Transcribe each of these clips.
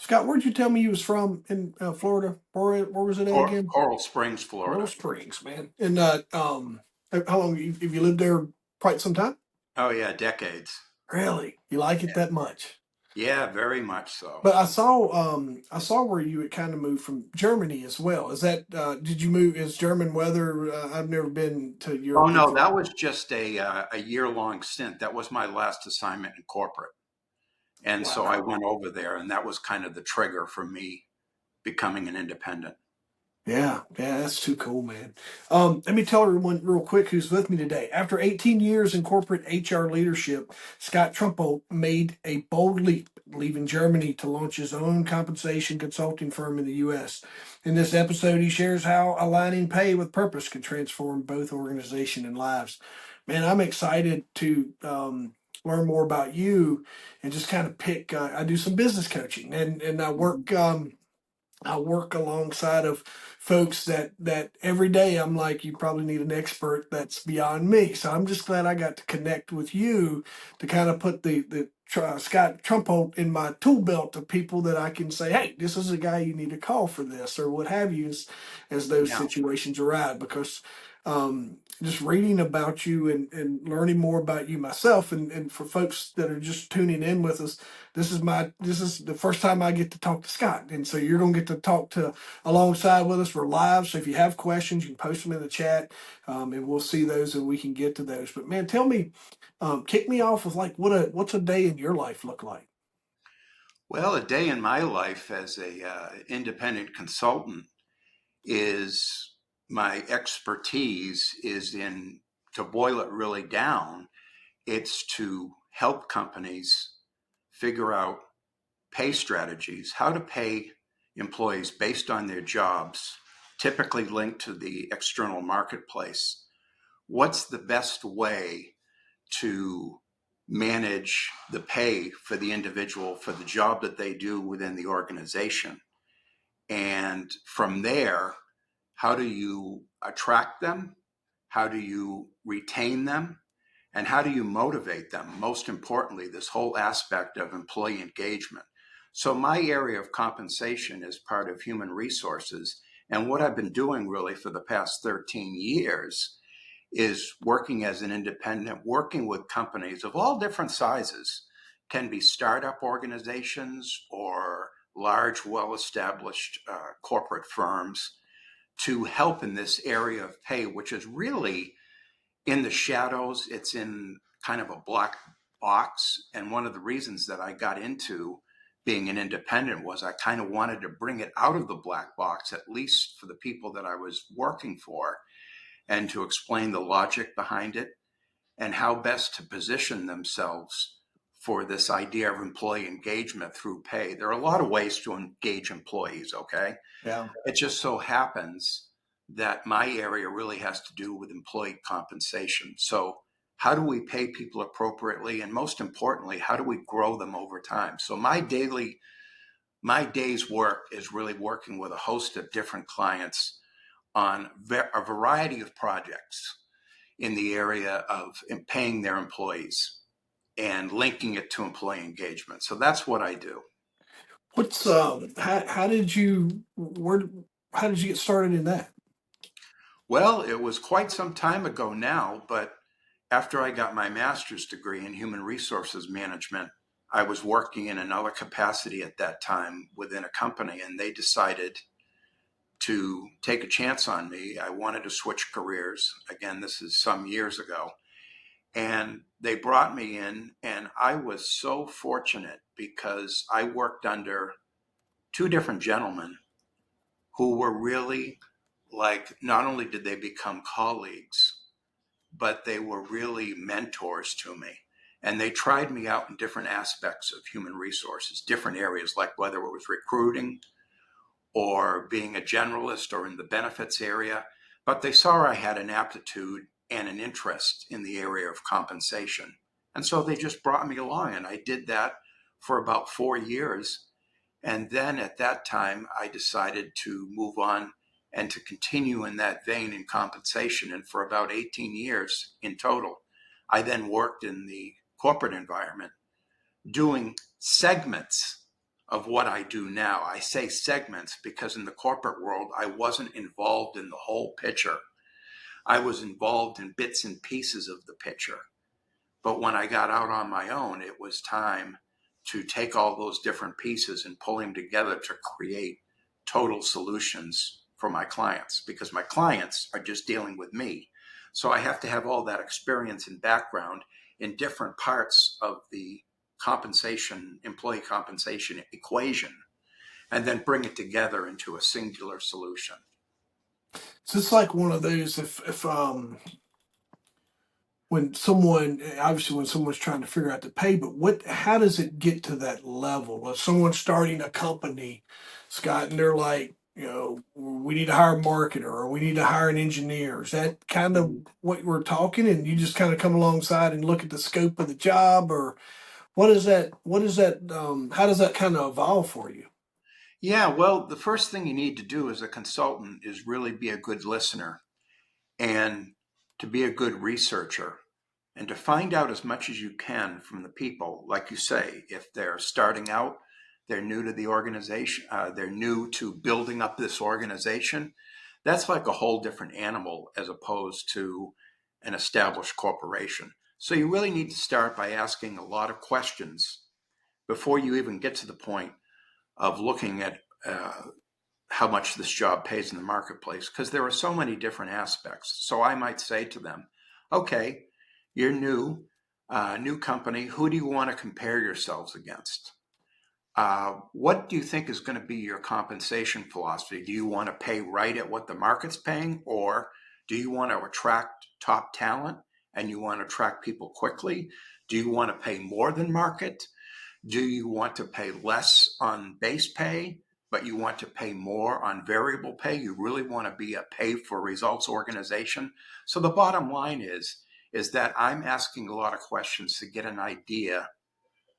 Scott, where'd you tell me you was from in Florida? Where was it at again? Coral Springs, Coral Florida. Springs, man. And how long have you lived there? Quite some time. Oh yeah, decades. Really? You like it that much? Yeah, very much so. But I saw where you had kind of moved from Germany as well. Is that did you move? Is German weather? I've never been to Oh Europe no, before. that was just a year-long stint. That was my last assignment in corporate. And so I Wow. went over there, and that was kind of the trigger for me becoming an independent. Yeah, yeah, that's too cool, man. Let me tell everyone real quick who's with me today. After 18 years in corporate HR leadership, Scott Trumpolt made a bold leap, leaving Germany to launch his own compensation consulting firm in the U.S. In this episode, he shares how aligning pay with purpose can transform both organization and lives. Man, I'm excited to learn more about you and just kind of pick. I do some business coaching and I Mhm. work. I work alongside of folks that every day I'm like, you probably need an expert that's beyond me. So I'm just glad I got to connect with you to kind of put the Scott Trumpolt in my tool belt of people that I can say, hey, this is a guy you need to call for this or what have you as those Yeah. situations arise. Because just reading about you and learning more about you myself and for folks that are just tuning in with us, this is the first time I get to talk to Scott, and so you're gonna get to talk to alongside with us. We're live, so if you have questions, you can post them in the chat, and we'll see those and we can get to those. But man, tell me, kick me off with like what's a day in your life look like? Well, a day in my life as a independent consultant is my expertise is in, to boil it really down, it's to help companies figure out pay strategies, how to pay employees based on their jobs, typically linked to the external marketplace. What's the best way to manage the pay for the individual for the job that they do within the organization? And from there, how do you attract them? How do you retain them? And how do you motivate them? Most importantly, this whole aspect of employee engagement. So, my area of compensation is part of human resources. And what I've been doing really for the past 13 years is working as an independent, working with companies of all different sizes, can be startup organizations or large, well established corporate firms to help in this area of pay, which is really in the shadows. It's in kind of a black box. And one of the reasons that I got into being an independent was I kind of wanted to bring it out of the black box, at least for the people that I was working for, and to explain the logic behind it and how best to position themselves for this idea of employee engagement through pay. There are a lot of ways to engage employees, okay? Yeah. It just so happens that my area really has to do with employee compensation. So, how do we pay people appropriately? And most importantly, how do we grow them over time? So, my day's work is really working with a host of different clients on a variety of projects in the area of paying their employees and linking it to employee engagement. So that's what I do. What's how did you where how did you get started in that? Well, it was quite some time ago now, but after I got my master's degree in human resources management, I was working in another capacity at that time within a company, and they decided to take a chance on me. I wanted to switch careers. Again, this is some years ago. And they brought me in, and I was so fortunate because I worked under two different gentlemen who were really like, not only did they become colleagues, but they were really mentors to me. And they tried me out in different aspects of human resources, different areas, like whether it was recruiting or being a generalist or in the benefits area. But they saw I had an aptitude and an interest in the area of compensation. And so they just brought me along, and I did that for about 4 years. And then at that time, I decided to move on and to continue in that vein in compensation. And for about 18 years in total, I then worked in the corporate environment doing segments of what I do now. I say segments because in the corporate world, I wasn't involved in the whole picture. I was involved in bits and pieces of the picture. But when I got out on my own, it was time to take all those different pieces and pull them together to create total solutions for my clients, because my clients are just dealing with me. So I have to have all that experience and background in different parts of the employee compensation equation, and then bring it together into a singular solution. So it's like one of those, if when someone, obviously when someone's trying to figure out the pay, but how does it get to that level? If someone's starting a company, Scott, and they're like, we need to hire a marketer or we need to hire an engineer. Is that kind of what we're talking? And you just kind of come alongside and look at the scope of the job, or how does that kind of evolve for you? Yeah, well, the first thing you need to do as a consultant is really be a good listener and to be a good researcher and to find out as much as you can from the people. Like you say, if they're starting out, they're new to the organization, they're new to building up this organization. That's like a whole different animal as opposed to an established corporation. So you really need to start by asking a lot of questions before you even get to the point of looking at how much this job pays in the marketplace, because there are so many different aspects. So I might say to them, okay, you're new, new company. Who do you want to compare yourselves against? What do you think is going to be your compensation philosophy? Do you want to pay right at what the market's paying, or do you want to attract top talent and you want to attract people quickly? Do you want to pay more than market? Do you want to pay less on base pay, but you want to pay more on variable pay? You really want to be a pay for results organization. So the bottom line is that I'm asking a lot of questions to get an idea.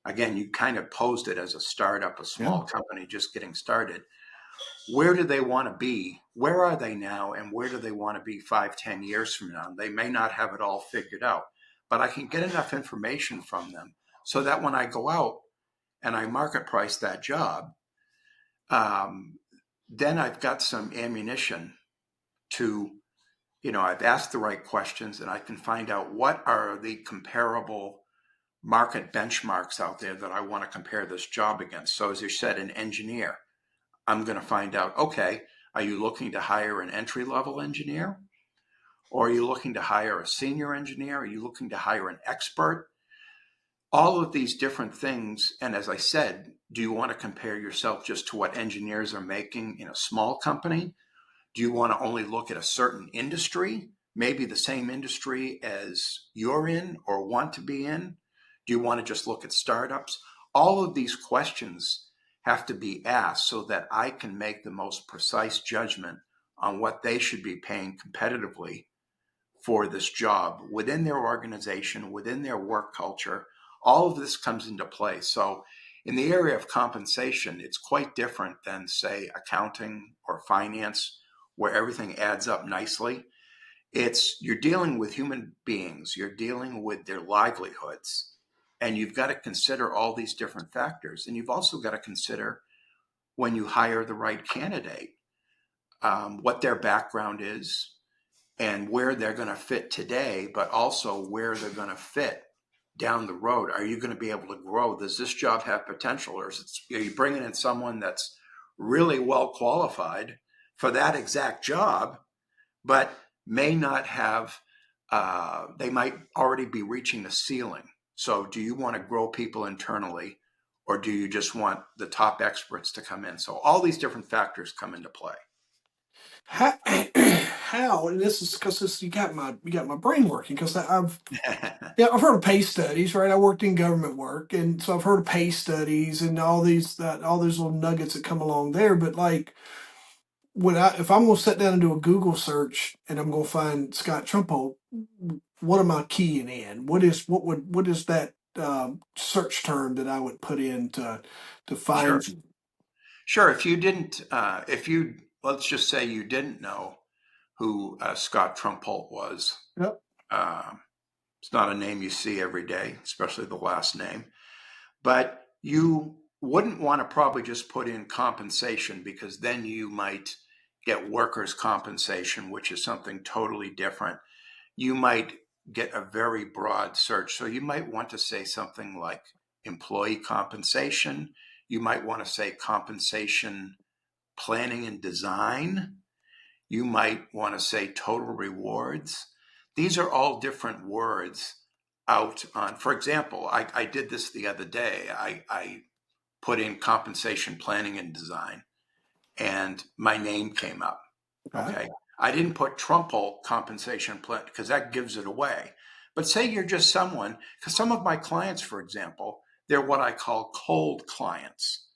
Again, you kind of posed it as a startup, a small company just getting started. Where do they want to be? Where are they now? And where do they want to be 5, 10 years from now? They may not have it all figured out, but I can get enough information from them so that when I go out and I market price that job, then I've got some ammunition to, I've asked the right questions and I can find out what are the comparable market benchmarks out there that I want to compare this job against. So as you said, an engineer, I'm going to find out, okay, are you looking to hire an entry level engineer? Or are you looking to hire a senior engineer? Are you looking to hire an expert? All of these different things. And as I said, do you want to compare yourself just to what engineers are making in a small company? Do you want to only look at a certain industry, maybe the same industry as you're in or want to be in? Do you want to just look at startups? All of these questions have to be asked so that I can make the most precise judgment on what they should be paying competitively for this job within their organization, within their work culture. All of this comes into play. So in the area of compensation, it's quite different than, say, accounting or finance, where everything adds up nicely. You're dealing with human beings, you're dealing with their livelihoods, and you've got to consider all these different factors. And you've also got to consider, when you hire the right candidate, what their background is and where they're going to fit today, but also where they're going to fit down the road. Are you going to be able to grow? Does this job have potential, or are you bringing in someone that's really well qualified for that exact job, but may not have, they might already be reaching the ceiling? So do you want to grow people internally, or do you just want the top experts to come in? So all these different factors come into play. How, how, and this is because you got my brain working, because I've heard of pay studies, right? I worked in government work, and so I've heard of pay studies and all those little nuggets that come along there. But like, if I'm going to sit down and do a Google search and I'm going to find Scott Trumpolt, what am I keying in? What is that search term that I would put in to Sure. find? Sure. If you didn't, let's just say you didn't know who Scott Trumpolt was. Yep. Uh, it's not a name you see every day, especially the last name. But you wouldn't want to probably just put in compensation, because then you might get workers' compensation, which is something totally different. You might get a very broad search. So you might want to say something like employee compensation. You might want to say compensation planning and design. You might want to say total rewards. These are all different words out on, for example, I did this the other day. I put in compensation planning and design, and my name came up. Right. Okay. I didn't put Trumpolt compensation plan because that gives it away. But say you're just someone, because some of my clients, for example, they're what I call cold clients.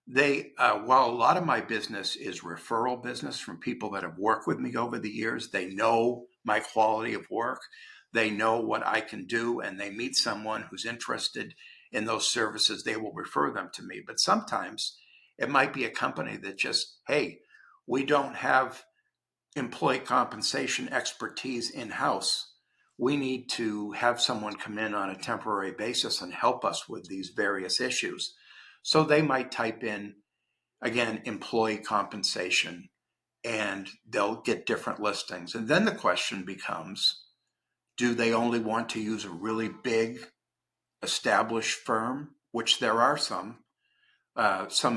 They, while a lot of my business is referral business from people that have worked with me over the years, they know my quality of work, they know what I can do, and they meet someone who's interested in those services, they will refer them to me. But sometimes it might be a company that just, hey, we don't have employee compensation expertise in-house. We need to have someone come in on a temporary basis and help us with these various issues. So they might type in, again, employee compensation, and they'll get different listings. And then the question becomes, do they only want to use a really big established firm, which there are some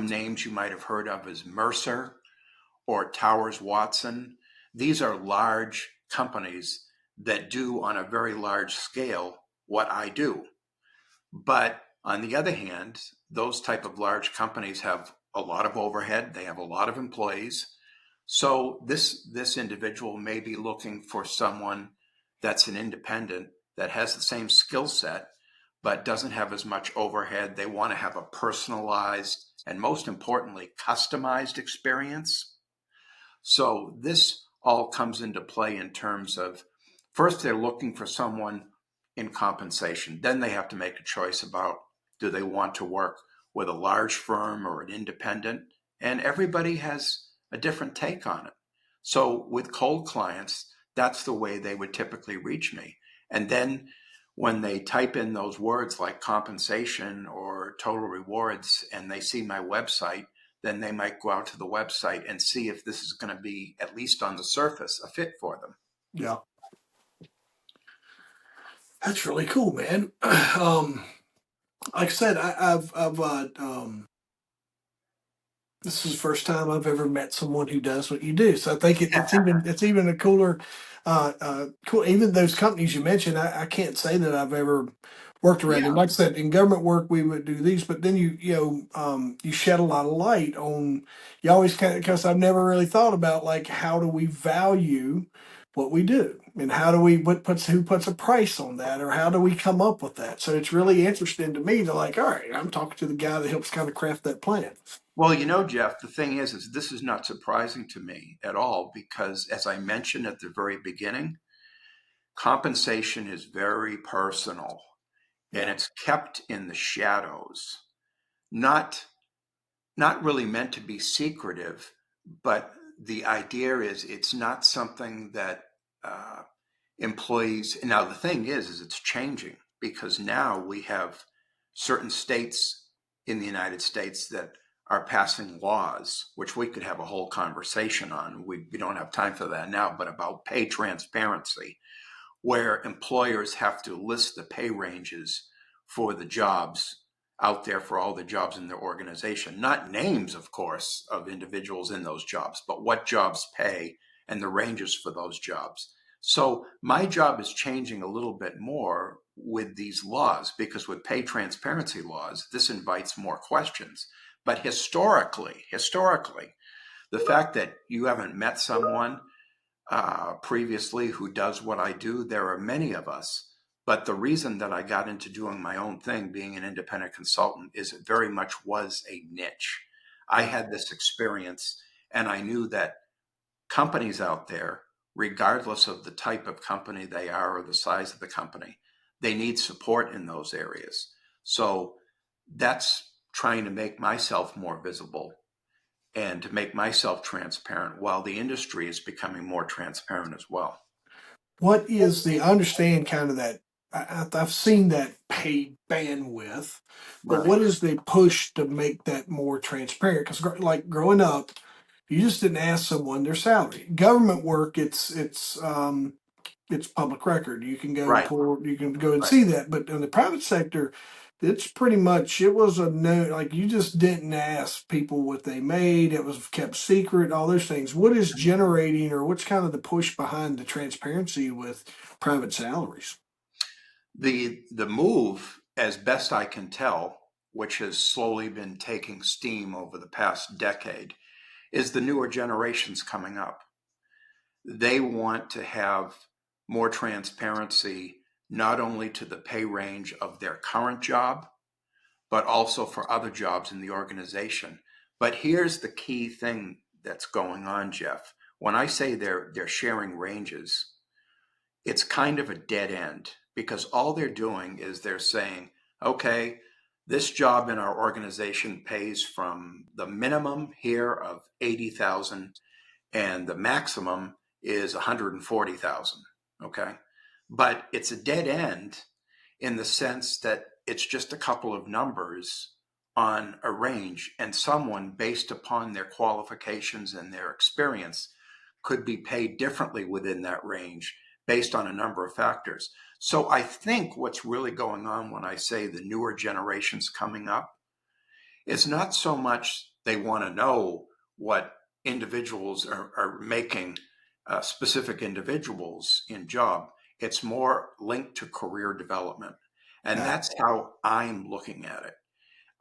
names you might have heard of as Mercer or Towers Watson. These are large companies that do on a very large scale what I do. But on the other hand, those type of large companies have a lot of overhead. They have a lot of employees. So this individual may be looking for someone that's an independent that has the same skill set, but doesn't have as much overhead. They want to have a personalized and, most importantly, customized experience. So this all comes into play in terms of, first, they're looking for someone in compensation. Then they have to make a choice about, do they want to work with a large firm or an independent? And everybody has a different take on it. So with cold clients, that's the way they would typically reach me. And then when they type in those words like compensation or total rewards and they see my website, then they might go out to the website and see if this is going to be, at least on the surface, a fit for them. Yeah. That's really cool, man. Like I said, this is the first time I've ever met someone who does what you do. So I think it's even a cooler, cool. Even those companies you mentioned, I can't say that I've ever worked around Yeah. them. Like I said, in government work we would do these, but then you shed a lot of light on. You always kind of, because I've never really thought about like how do we value what we do, and how do we who puts a price on that, or how do we come up with that. So it's really interesting to me to like, all right, I'm talking to the guy that helps kind of craft that plan. Well, Jeff, the thing is this is not surprising to me at all, because as I mentioned at the very beginning, compensation is very personal and Yeah. it's kept in the shadows, not not really meant to be secretive, but the idea is it's not something that uh, employees. Now the thing is it's changing, because now we have certain states in the United States that are passing laws, which we could have a whole conversation on. We don't have time for that now, but about pay transparency, where employers have to list the pay ranges for the jobs out there, for all the jobs in their organization. Not names, of course, of individuals in those jobs, but what jobs pay and the ranges for those jobs. So my job is changing a little bit more with these laws, because with pay transparency laws, this invites more questions. But historically, the fact that you haven't met someone previously who does what I do. There are many of us. But the reason that I got into doing my own thing, being an independent consultant, is it very much was a niche. I had this experience, and I knew that companies out there, regardless of the type of company they are or the size of the company, they need support in those areas. So that's trying to make myself more visible and to make myself transparent, while the industry is becoming more transparent as well. What is the, I understand kind of that I've seen that paid bandwidth, but Right. what is the push to make that more transparent? Because like growing up, you just didn't ask someone their salary. Government work, it's public record. Right. You can go and Right. see that. But in the private sector, it's pretty much it was a no. Like you just didn't ask people what they made. It was kept secret. All those things. What is generating, or what's kind of the push behind the transparency with private salaries? The move, as best I can tell, which has slowly been taking steam over the past decade, is the newer generations coming up. They want to have more transparency, not only to the pay range of their current job, but also for other jobs in the organization. But here's the key thing that's going on, Jeff. When I say they're sharing ranges, it's kind of a dead end because all they're doing is they're saying, okay, this job in our organization pays from the minimum here of 80,000 and the maximum is 140,000. Okay. But it's a dead end in the sense that it's just a couple of numbers on a range, and someone, based upon their qualifications and their experience, could be paid differently within that range based on a number of factors. So I think what's really going on when I say the newer generations coming up is not so much they want to know what individuals are making, specific individuals in job. It's more linked to career development. And Uh, that's how I'm looking at it.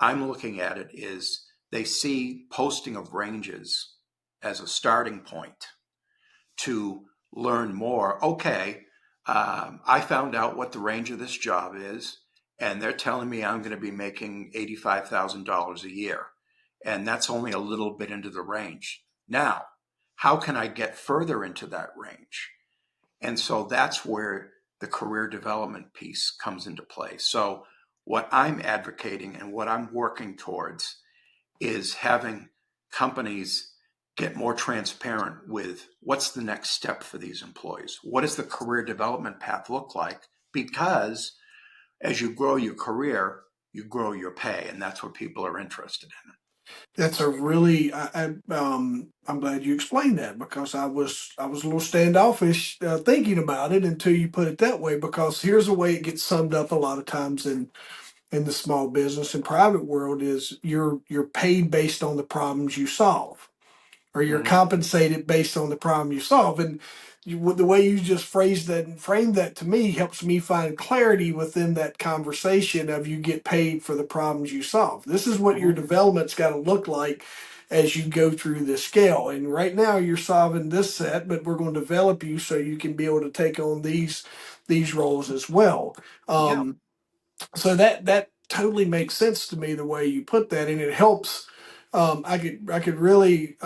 I'm looking at it is they see posting of ranges as a starting point to learn more. Okay, I found out what the range of this job is, and they're telling me I'm going to be making $85,000 a year. And that's only a little bit into the range. Now, how can I get further into that range? And so that's where the career development piece comes into play. So, what I'm advocating and what I'm working towards is having companies get more transparent with what's the next step for these employees. What does the career development path look like? Because as you grow your career, you grow your pay, and that's what people are interested in. That's a really I'm glad you explained that because I was a little standoffish thinking about it until you put it that way because here's a way it gets summed up a lot of times in the small business and private world is you're paid based on the problems you solve or you're Mhm. compensated based on the problem you solve. And the way you just phrased that and framed that to me helps me find clarity within that conversation of you get paid for the problems you solve. This is what your Mhm. development's got to look like as you go through this scale. And right now you're solving this set, but we're going to develop you so you can be able to take on these roles as well. Yeah. So that totally makes sense to me the way you put that, and it helps. I could really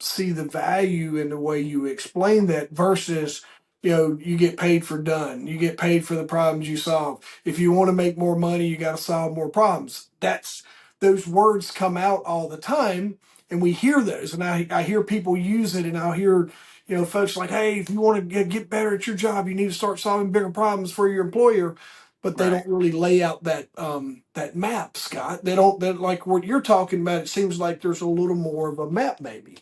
see the value in the way you explain that versus you get paid for done, you get paid for the problems you solve. If you want to make more money you got to solve more problems. That's those words come out all the time and we hear those, and I hear people use it, and I'll hear folks like, hey, if you want to get better at your job you need to start solving bigger problems for your employer, but they Right. don't really lay out that map, Scott. They don't, that like what you're talking about. It seems like there's a little more of a map maybe.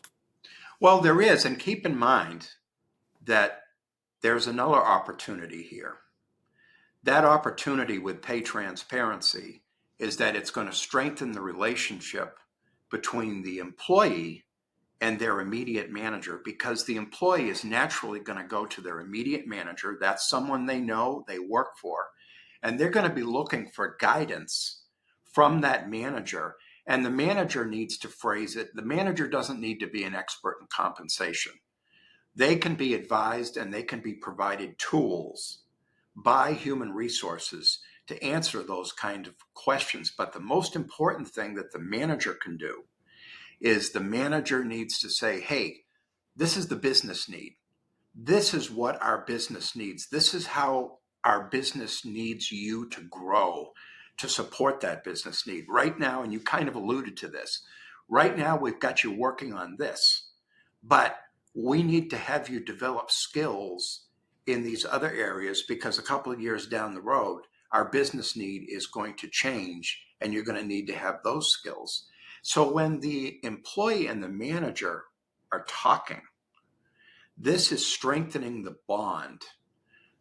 Well, there is, and keep in mind that there's another opportunity here. That opportunity with pay transparency is that it's going to strengthen the relationship between the employee and their immediate manager because the employee is naturally going to go to their immediate manager. That's someone they know, they work for, and they're going to be looking for guidance from that manager. And the manager needs to phrase it. The manager doesn't need to be an expert in compensation. They can be advised and they can be provided tools by human resources to answer those kind of questions. But the most important thing that the manager can do is the manager needs to say, hey, this is the business need. This is what our business needs. This is how our business needs you to grow to support that business need. Right now, and you kind of alluded to this, right now we've got you working on this, but we need to have you develop skills in these other areas because a couple of years down the road, our business need is going to change and you're going to need to have those skills. So when the employee and the manager are talking, this is strengthening the bond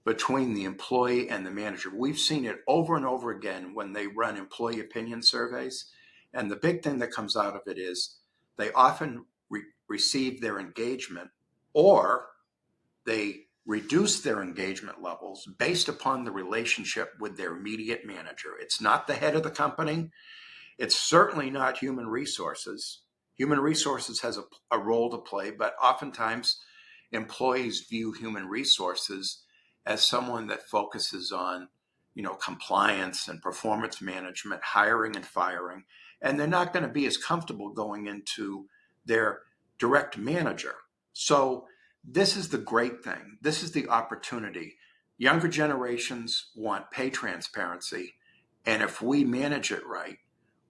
between the employee and the manager. We've seen it over and over again when they run employee opinion surveys. And the big thing that comes out of it is they often receive their engagement, or they reduce their engagement levels based upon the relationship with their immediate manager. It's not the head of the company. It's certainly not human resources. Human resources has a role to play, but oftentimes employees view human resources as someone that focuses on, compliance and performance management, hiring and firing, and they're not going to be as comfortable going into their direct manager. So this is the great thing. This is the opportunity. Younger generations want pay transparency, and if we manage it right,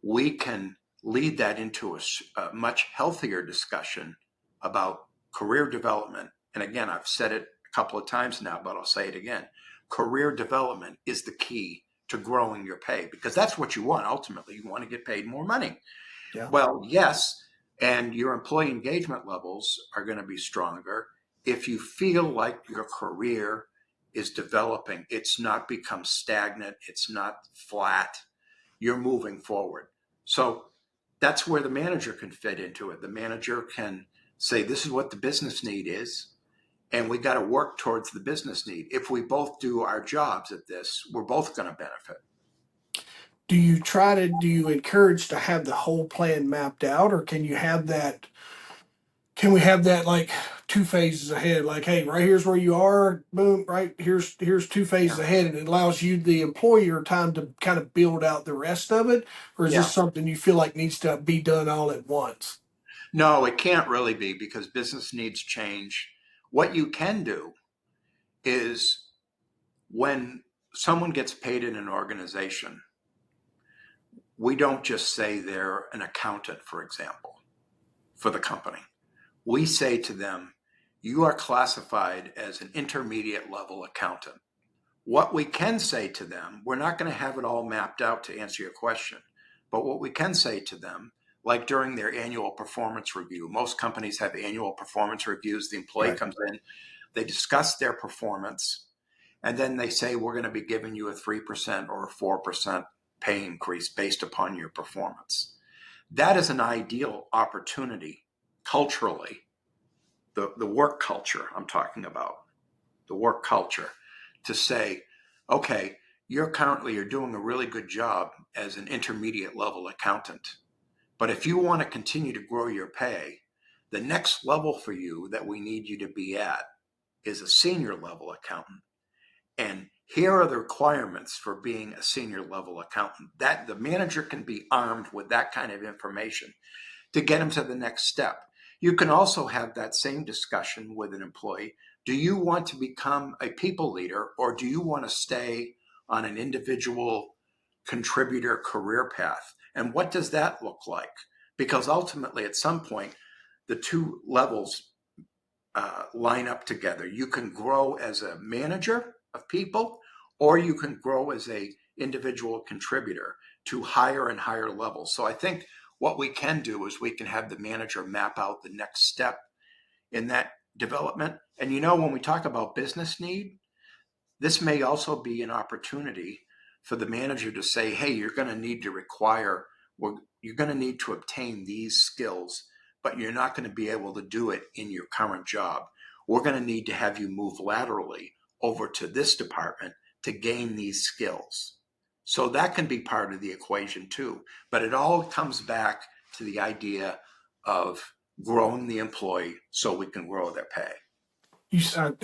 we can lead that into a much healthier discussion about career development. And again, I've said it a couple of times now, but I'll say it again. Career development is the key to growing your pay, because that's what you want. Ultimately, you want to get paid more money. Yeah. Well, yes, and your employee engagement levels are going to be stronger if you feel like your career is developing. It's not become stagnant. It's not flat. You're moving forward. So that's where the manager can fit into it. The manager can say, this is what the business need is, and we got to work towards the business need. If we both do our jobs at this, we're both going to benefit. Do you encourage to have the whole plan mapped out, or can we have that like 2 phases ahead? Like, hey, right here's where you are, boom, right here's 2 phases Yeah. ahead, and it allows you, the employer, time to kind of build out the rest of it, or is this Yeah. something you feel like needs to be done all at once? No, it can't really be, because business needs change. What you can do is, when someone gets paid in an organization, we don't just say they're an accountant, for example, for the company. We say to them, you are classified as an intermediate level accountant. What we can say to them, we're not going to have it all mapped out to answer your question, but what we can say to them, like during their annual performance review, most companies have annual performance reviews. The employee Right. comes in, they discuss their performance, and then they say, we're going to be giving you a 3% or a 4% pay increase based upon your performance. That is an ideal opportunity culturally, the work culture I'm talking about, the work culture, to say, okay, you're doing a really good job as an intermediate level accountant. But if you want to continue to grow your pay, the next level for you that we need you to be at is a senior level accountant. And here are the requirements for being a senior level accountant. That the manager can be armed with that kind of information to get him to the next step. You can also have that same discussion with an employee. Do you want to become a people leader, or do you want to stay on an individual contributor career path? And what does that look like? Because ultimately, at some point, the two levels line up together. You can grow as a manager of people, or you can grow as a individual contributor to higher and higher levels. So I think what we can do is we can have the manager map out the next step in that development. And when we talk about business need, this may also be an opportunity for the manager to say, hey, you're going to need to you're going to need to obtain these skills, but you're not going to be able to do it in your current job. We're going to need to have you move laterally over to this department to gain these skills. So that can be part of the equation too. But it all comes back to the idea of growing the employee so we can grow their pay. You said,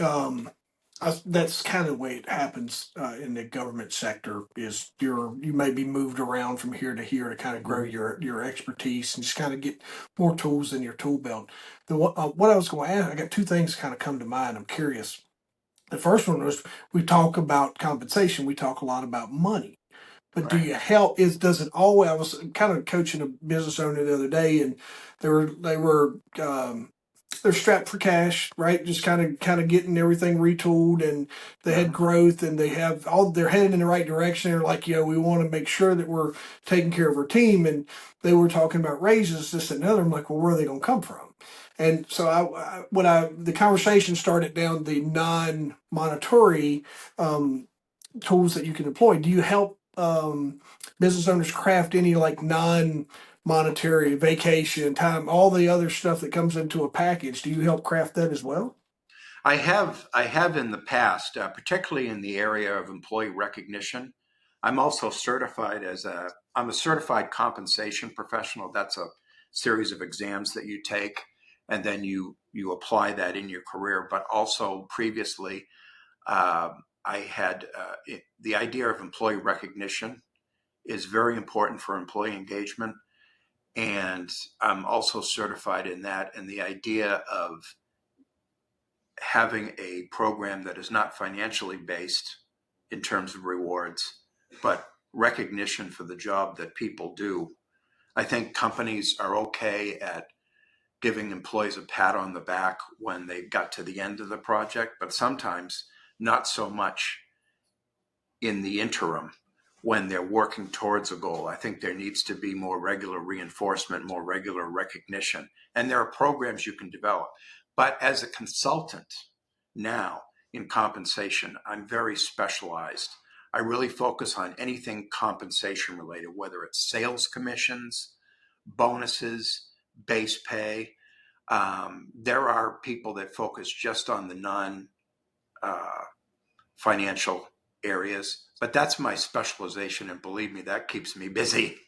that's kind of the way it happens in the government sector. Is you may be moved around from here to here to kind of grow your expertise and just kind of get more tools in your tool belt. What I was going to ask, I got two things kind of come to mind. I'm curious. The first one was, we talk about compensation. We talk a lot about money. But do Right. you help? Does it always? I was kind of coaching a business owner the other day, and they were they're strapped for cash, right? Just kind of getting everything retooled, and they had Mhm. growth, and they have all they're headed in the right direction. They're like, we want to make sure that we're taking care of our team, and they were talking about raises, this and another. I'm like, well, where are they going to come from? And so the conversation started down the non-monetary tools that you can employ. Do you help business owners craft any like non-monetary vacation time, all the other stuff that comes into a package? Do you help craft that as well? I have in the past, particularly in the area of employee recognition. I'm a certified compensation professional. That's a series of exams that you take, and then you apply that in your career. But also previously, uh, I had the idea of employee recognition is very important for employee engagement, and I'm also certified in that. And the idea of having a program that is not financially based in terms of rewards, but recognition for the job that people do. I think companies are okay at giving employees a pat on the back when they got to the end of the project, but sometimes not so much in the interim when they're working towards a goal. I think there needs to be more regular reinforcement, more regular recognition, and there are programs you can develop. But as a consultant now in compensation, I'm very specialized. I really focus on anything compensation related, whether it's sales commissions, bonuses, base pay. There are people that focus just on the non uh, financial areas, but that's my specialization. And believe me, that keeps me busy.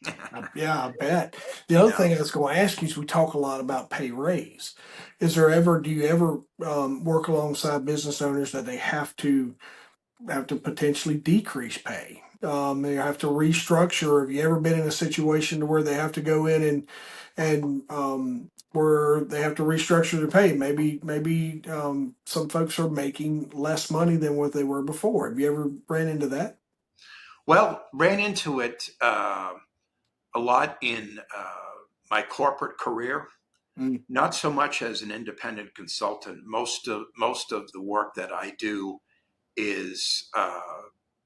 Yeah, I bet. The other Yeah. thing I was going to ask you is we talk a lot about pay raise. Do you ever work alongside business owners that they have to potentially decrease pay? They have to restructure. Have you ever been in a situation where they have to go in and where they have to restructure their pay? Maybe some folks are making less money than what they were before. Have you ever ran into that? Well, ran into it a lot in my corporate career. Mm, Not so much as an independent consultant. Most of the work that I do is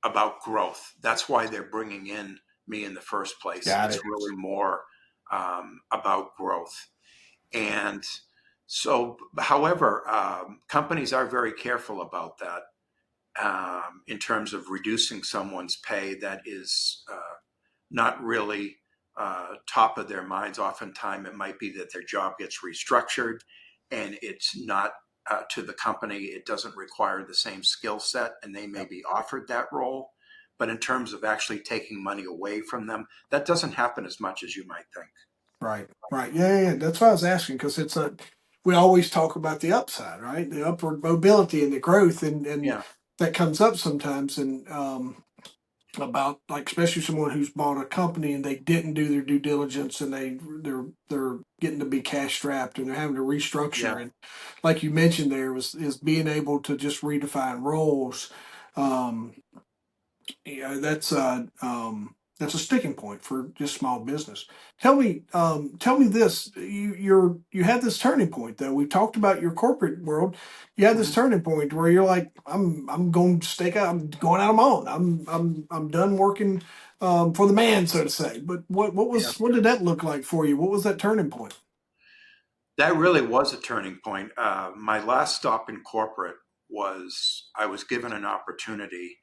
about growth. That's why they're bringing in me in the first place. got It's it. really more about growth. And so, however, companies are very careful about that in terms of reducing someone's pay that is not really top of their minds. Oftentimes, it might be that their job gets restructured and it's not to the company, it doesn't require the same skill set, and they may Yep. be offered that role. But in terms of actually taking money away from them, that doesn't happen as much as you might think. Right, right. Yeah, yeah, yeah. That's why I was asking because we always talk about the upside, right? The upward mobility and the growth, and Yeah, that comes up sometimes. And about like especially someone who's bought a company and they didn't do their due diligence and they're getting to be cash strapped and they're having to yeah. restructure. And like you mentioned, there was is being able to just redefine roles. Um, that's a sticking point for just small business. Tell me this. You had this turning point though. We talked about your corporate world. You had this Mhm. turning point where you're like, I'm going to stake out. I'm going out on my own. I'm done working for the man, so to say. But Yeah. what did that look like for you? What was that turning point? That really was a turning point. My last stop in corporate was I was given an opportunity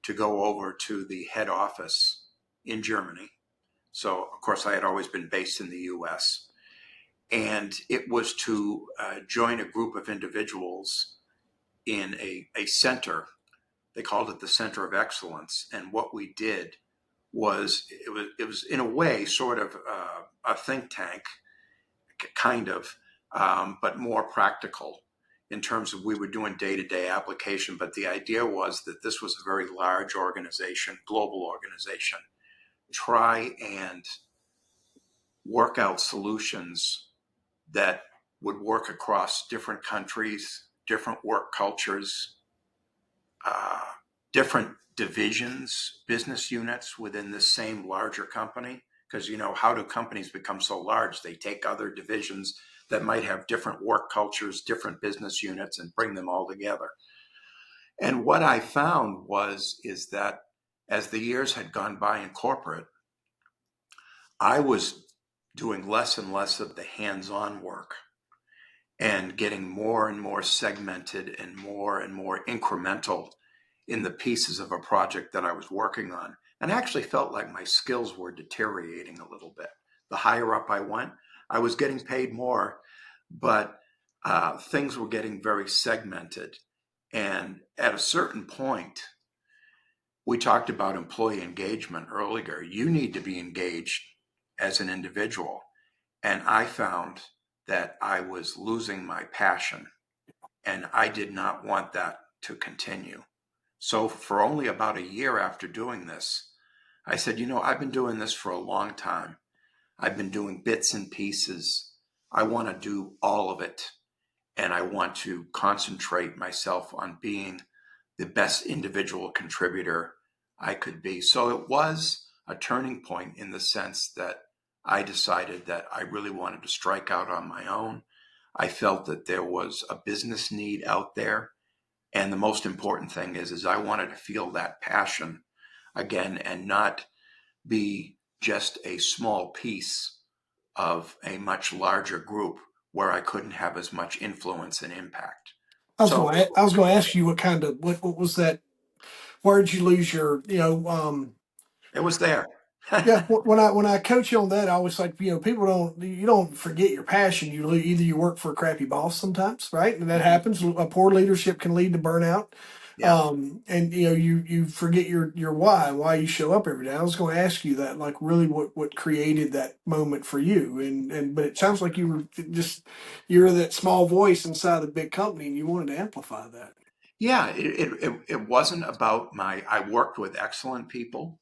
to go over to the head office in Germany. So, of course, I had always been based in the US. And it was to join a group of individuals in a center. They called it the Center of Excellence. And what we did was it was in a way sort of a think tank, kind of, but more practical in terms of we were doing day-to-day application. But the idea was that this was a very large organization, global organization. Try and work out solutions that would work across different countries, different work cultures, uh, different divisions, business units within the same larger company. because, how do companies become so large? They take other divisions that might have different work cultures, different business units, and bring them all together. And what I found is that as the years had gone by in corporate, I was doing less and less of the hands-on work and getting more and more segmented and more incremental in the pieces of a project that I was working on. And I actually felt like my skills were deteriorating a little bit. The higher up I went, I was getting paid more, but things were getting very segmented. And at a certain point, we talked about employee engagement earlier. You need to be engaged as an individual. And I found that I was losing my passion, and I did not want that to continue. So for only about a year after doing this, I said, I've been doing this for a long time. I've been doing bits and pieces. I want to do all of it. And I want to concentrate myself on being the best individual contributor I could be. So it was a turning point in the sense that I decided that I really wanted to strike out on my own. I felt that there was a business need out there. And the most important thing is I wanted to feel that passion again and not be just a small piece of a much larger group where I couldn't have as much influence and impact. So I was going to ask you what was that? Where did you lose your, it was there. yeah, when I coach you on that, I always like, people you don't forget your passion. Either you work for a crappy boss sometimes, right? And that happens. A poor leadership can lead to burnout. Yeah. And you forget your why you show up every day. I was going to ask you that, like, really what created that moment for you. And but it sounds like you're that small voice inside the big company, and you wanted to amplify that. Yeah, it wasn't about I worked with excellent people.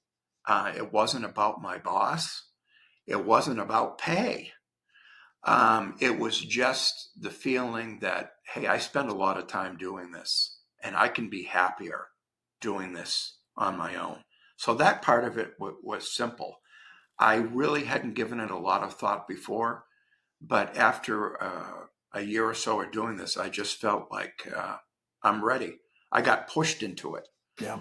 It wasn't about my boss. It wasn't about pay. It was just the feeling that, hey, I spend a lot of time doing this and I can be happier doing this on my own. So that part of it was simple. I really hadn't given it a lot of thought before, but after a year or so of doing this, I just felt like I'm ready. I got pushed into it. Yeah.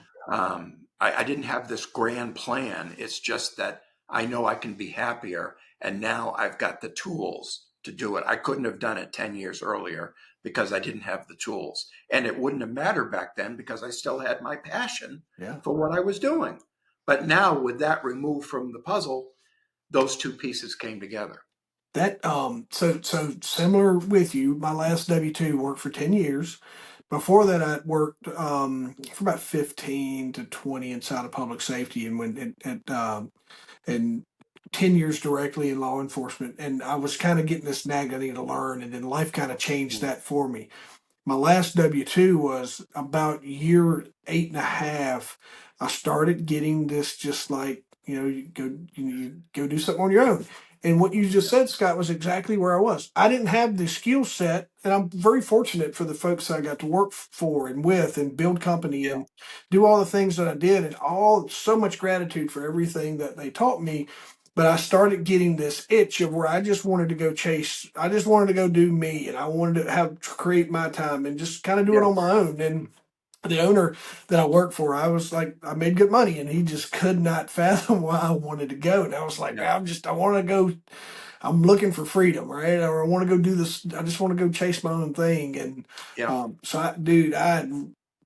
I didn't have this grand plan. It's just that I know I can be happier, and now I've got the tools to do it. I couldn't have done it 10 years earlier because I didn't have the tools. And it wouldn't have mattered back then because I still had my passion Yeah. for what I was doing. But now, with that removed from the puzzle, those two pieces came together. That so similar with you. My last W-2 worked for 10 years. Before that, I worked for about 15 to 20 inside of public safety, and and 10 years directly in law enforcement. And I was kind of getting this nag I needed to learn, and then life kind of changed that for me. My last W-2 was about year 8.5. I started getting this, just like, you go do something on your own. And what you just said, Scott, was exactly where I was. I didn't have the skill set, and I'm very fortunate for the folks I got to work for and with and build company Yeah. and do all the things that I did, and so much gratitude for everything that they taught me. But I started getting this itch of where I just wanted to go chase. I just wanted to go do me, and I wanted to create my time and just kind of do it Yeah. on my own. And the owner that I worked for, I was like, I made good money, and he just could not fathom why I wanted to go. And I was like, Yeah. I want to go. I'm looking for freedom, right? Or I want to go do this. I just want to go chase my own thing. And Yeah. dude, I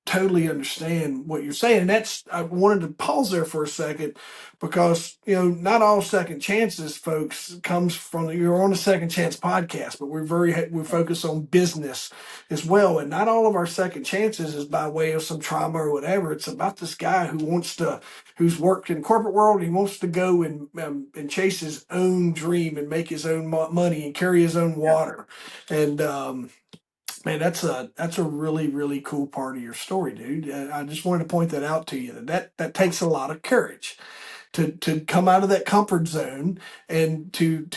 totally understand what you're saying. And I wanted to pause there for a second because, not all second chances, folks, comes from, you're on a second chance podcast, but we focus on business as well. And not all of our second chances is by way of some trauma or whatever. It's about this guy who's worked in corporate world. He wants to go and chase his own dream and make his own money and carry his own Yeah. water. And man, that's a really really cool part of your story, dude. I just wanted to point that out to you. That takes a lot of courage to come out of that comfort zone and to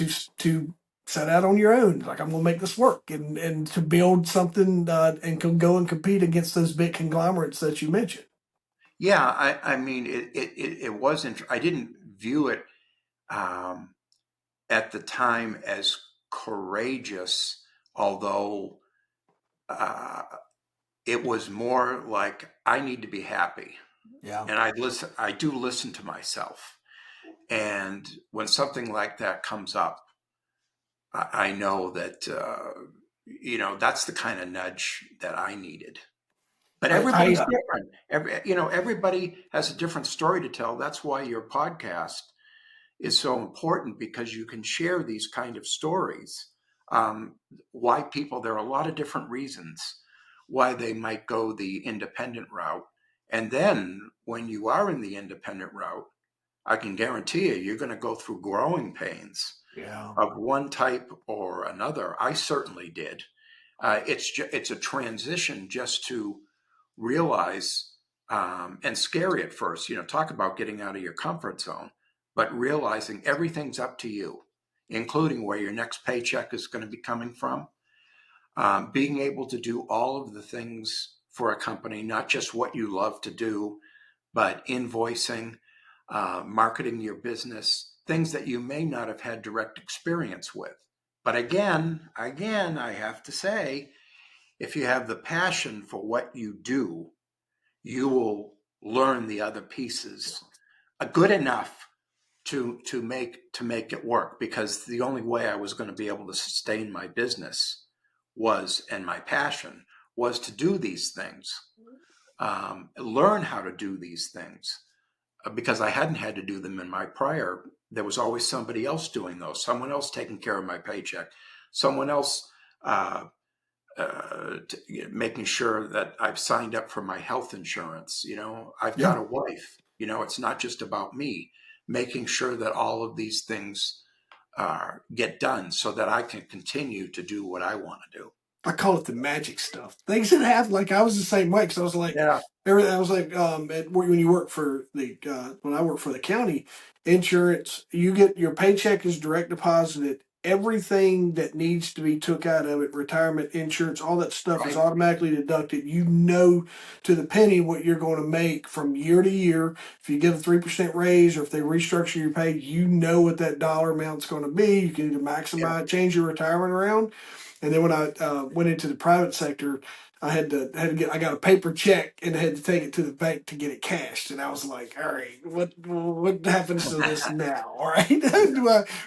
set out on your own. Like, I'm gonna make this work, and to build something, and can go and compete against those big conglomerates that you mentioned. Yeah, I mean, it wasn't, I didn't view it um, at the time as courageous, although uh, it was more like I need to be happy. Yeah. And I do listen to myself. And when something like that comes up, I know that, that's the kind of nudge that I needed. But I everybody's different. Everybody has a different story to tell. That's why your podcast is so important, because you can share these kind of stories. Why people, there are a lot of different reasons why they might go the independent route. And then when you are in the independent route, I can guarantee you, you're going to go through growing pains yeah. of one type or another. I certainly did. It's a transition just to realize, and scary at first, talk about getting out of your comfort zone, but realizing everything's up to you, including where your next paycheck is going to be coming from. Being able to do all of the things for a company, not just what you love to do, but invoicing, marketing your business, things that you may not have had direct experience with. But again, I have to say, if you have the passion for what you do, you will learn the other pieces good enough to make it work. Because the only way I was going to be able to sustain my business and my passion was to do these things, learn how to do these things, because I hadn't had to do them in my prior. There was always somebody else doing those, someone else taking care of my paycheck, someone else uh, making sure that I've signed up for my health insurance. I've Yeah. got a wife. It's not just about me. Making sure that all of these things get done so that I can continue to do what I want to do. I call it the magic stuff. Things that happen. Like I was the same way because I was like Yeah. everything. I was like when you work for the when I work for the county insurance, you get your paycheck is direct deposited. Everything that needs to be took out of it, retirement insurance, all that stuff is Right. automatically deducted. You know to the penny what you're going to make from year to year. If you get a 3% raise or if they restructure your pay, you know what that dollar amount's going to be. You can either Yeah. maximize, change your retirement around, and then when I went into the private sector, I got a paper check and had to take it to the bank to get it cashed. And I was like, all right, what happens to this now? All right,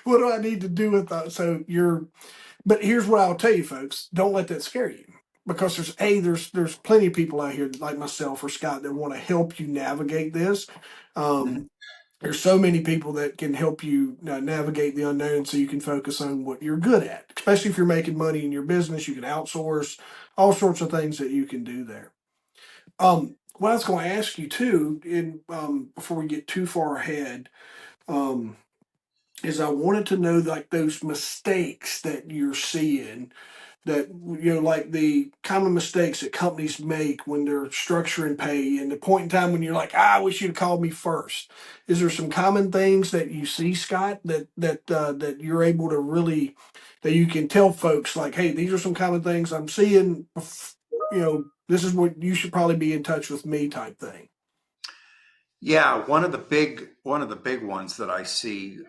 what do I need to do with that? But here's what I'll tell you, folks: don't let that scare you. Because there's plenty of people out here like myself or Scott that want to help you navigate this. Mhm. There's so many people that can help you navigate the unknown so you can focus on what you're good at. Especially if you're making money in your business, you can outsource all sorts of things that you can do there. What I was going to ask you too, before we get too far ahead, um, is I wanted to know like those mistakes that you're seeing that like the common mistakes that companies make when they're structuring pay and the point in time when you're like, I wish you'd called me first. Is there some common things that you see, Scott, that you're able to really that you can tell folks like, hey, these are some common things I'm seeing. This is what you should probably be in touch with me type thing. Yeah, one of the big ones that I see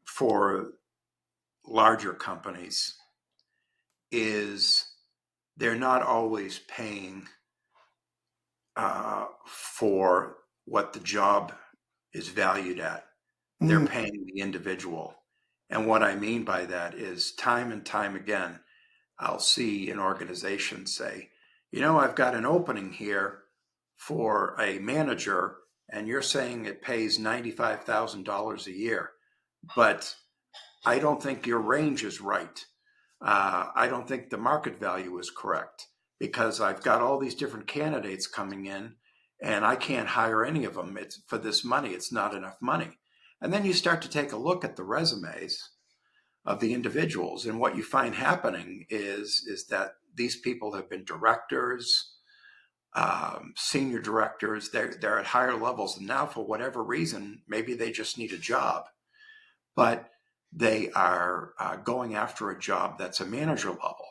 for larger companies is they're not always paying for what the job is valued at. They're Mm, paying the individual. And what I mean by that is time and time again, I'll see an organization say, I've got an opening here for a manager, and you're saying it pays $95,000 a year, but I don't think your range is right. I don't think the market value is correct, because I've got all these different candidates coming in and I can't hire any of them. It's for this money. It's not enough money. And then you start to take a look at the resumes of the individuals, and what you find happening is that these people have been directors, senior directors. They're at higher levels, and now for whatever reason, maybe they just need a job, but they are going after a job that's a manager level.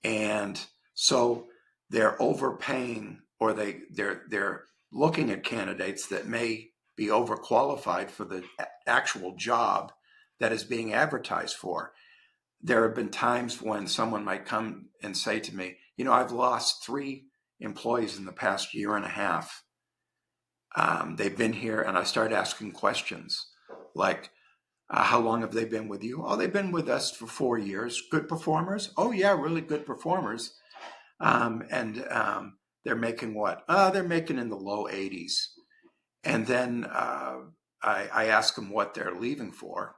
And so they're overpaying, or they're looking at candidates that may be overqualified for the actual job that is being advertised for. There have been times when someone might come and say to me, I've lost 3 employees in the past year and a half. They've been here, and I start asking questions like, how long have they been with you? Oh, they've been with us for 4 years. Good performers? Oh, yeah, really good performers. And they're making what? They're making in the low 80s. And then I ask them what they're leaving for,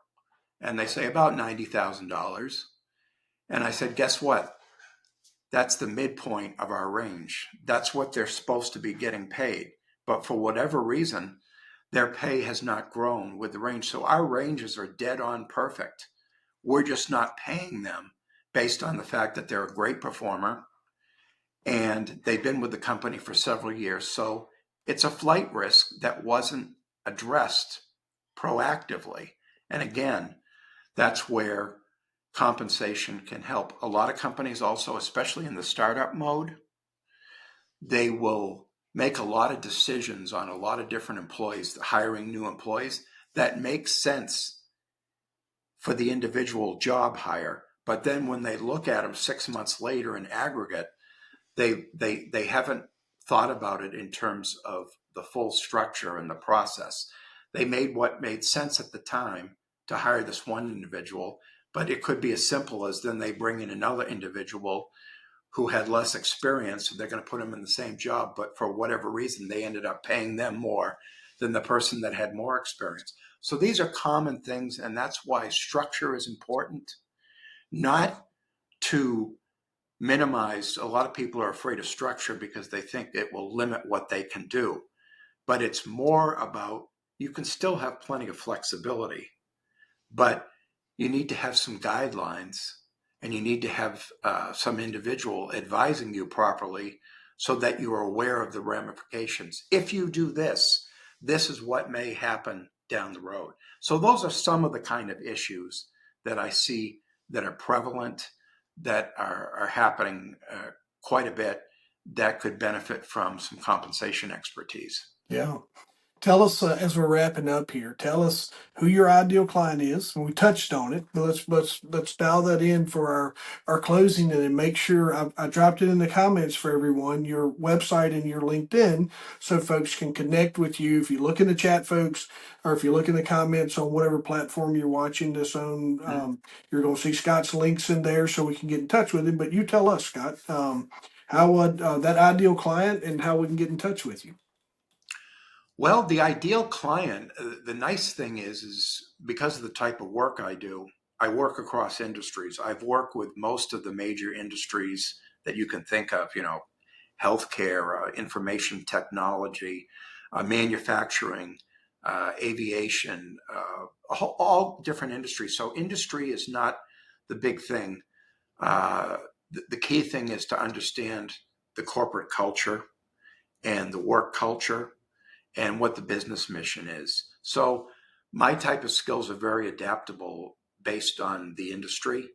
and they say about $90,000. And I said, guess what? That's the midpoint of our range. That's what they're supposed to be getting paid. But for whatever reason, their pay has not grown with the range. So our ranges are dead on perfect. We're just not paying them based on the fact that they're a great performer and they've been with the company for several years. So it's a flight risk that wasn't addressed proactively. And again, that's where compensation can help. A lot of companies also, especially in the startup mode, they will make a lot of decisions on a lot of different employees, hiring new employees that make sense for the individual job hire. But then when they look at them 6 months later in aggregate, they haven't thought about it in terms of the full structure and the process. They made what made sense at the time to hire this one individual, but it could be as simple as then they bring in another individual who had less experience. So they're going to put them in the same job, but for whatever reason, they ended up paying them more than the person that had more experience. So these are common things, and that's why structure is important, not to minimize. A lot of people are afraid of structure because they think it will limit what they can do, but it's more about you can still have plenty of flexibility, but you need to have some guidelines, and you need to have some individual advising you properly so that you are aware of the ramifications. If you do this, this is what may happen down the road. So those are some of the kind of issues that I see that are prevalent, that are happening quite a bit, that could benefit from some compensation expertise. Yeah. Tell us, as we're wrapping up here, tell us who your ideal client is. And we touched on it, but let's dial that in for our closing, and then make sure I dropped it in the comments for everyone, your website and your LinkedIn, so folks can connect with you. If you look in the chat, folks, or if you look in the comments on whatever platform you're watching this on, you're going to see Scott's links in there, so we can get in touch with him. But you tell us, Scott, how would that ideal client and how we can get in touch with you. Well, the ideal client, the nice thing is because of the type of work I do, I work across industries. I've worked with most of the major industries that you can think of, healthcare, information technology, manufacturing, aviation, all different industries. So industry is not the big thing. The key thing is to understand the corporate culture and the work culture and what the business mission is. So my type of skills are very adaptable based on the industry.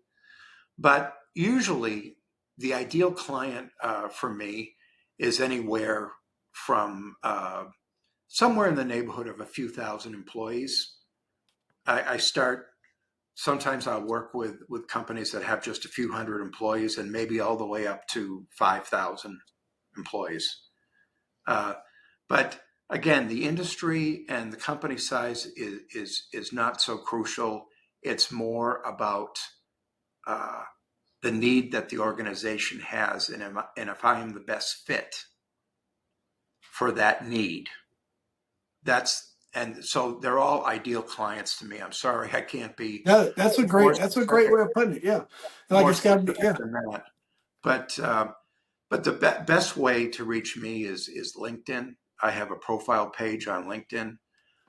But usually the ideal client for me is anywhere from somewhere in the neighborhood of a few thousand employees. I start, sometimes I'll work with companies that have just a few hundred employees, and maybe all the way up to 5,000 employees. But again, the industry and the company size is not so crucial. It's more about the need that the organization has, and if I am the best fit for that need. And so they're all ideal clients to me. I'm sorry I can't be Yeah, more that's a great specific, way of putting it. Yeah, like more it's got to be. specific Yeah, than that. But the best way to reach me is LinkedIn. I have a profile page on LinkedIn.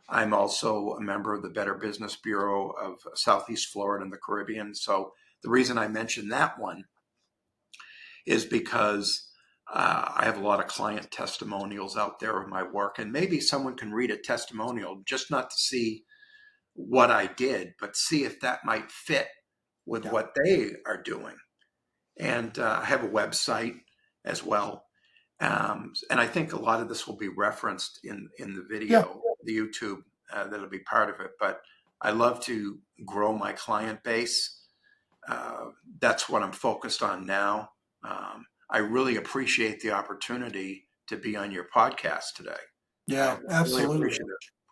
I'm also a member of the Better Business Bureau of Southeast Florida and the Caribbean. So the reason I mentioned that one is because I have a lot of client testimonials out there of my work, and maybe someone can read a testimonial just not to see what I did, but see if that might fit with yeah, what they are doing. And I have a website as well. And I think a lot of this will be referenced in the yeah. video. the YouTube that'll be part of it. But I love to grow my client base. That's what I'm focused on now. I really appreciate the opportunity to be on your podcast today. Yeah, Really absolutely.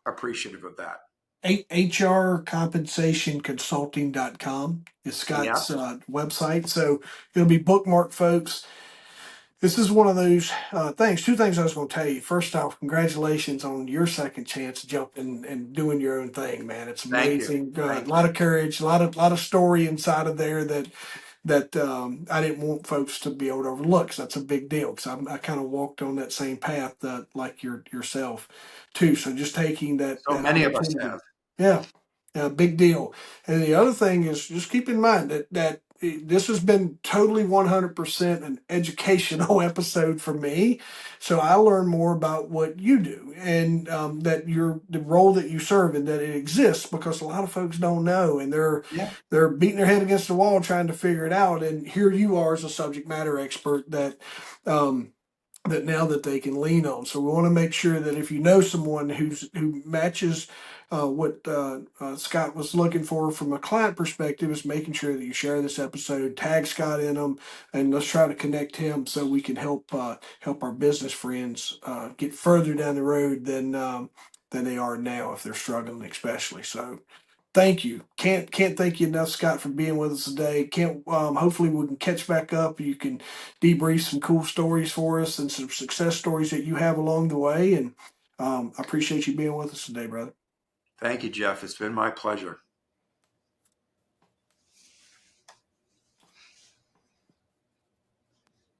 appreciative of that. HRCompensationconsulting.com is Yeah, Scott's website. So it'll be bookmarked, folks. This is one of those things. Two things I was going to tell you. First off, congratulations on your second chance jumping and doing your own thing, man. It's thank you, amazing. A thank you. lot of courage, a lot of story inside of there that I didn't want folks to be able to overlook. 'Cause that's a big deal. Because I kind of walked on that same path like yourself too. So just taking that So that many of us opportunity, have. yeah, yeah, big deal. And the other thing is just keep in mind that this has been totally 100% an educational episode for me. So I learn more about what you do and that the role that you serve and that it exists because a lot of folks don't know and Yeah. they're beating their head against the wall trying to figure it out. And here you are as a subject matter expert um, that now that they can lean on. So we want to make sure that if you know someone who matches what Scott was looking for from a client perspective, is making sure that you share this episode, tag Scott in them, and let's try to connect him so we can help our business friends get further down the road than they are now if they're struggling, especially. So thank you. Can't thank you enough, Scott, for being with us today. Can't hopefully we can catch back up. You can debrief some cool stories for us and some success stories that you have along the way. And I appreciate you being with us today, brother. Thank you, Jeff. It's been my pleasure.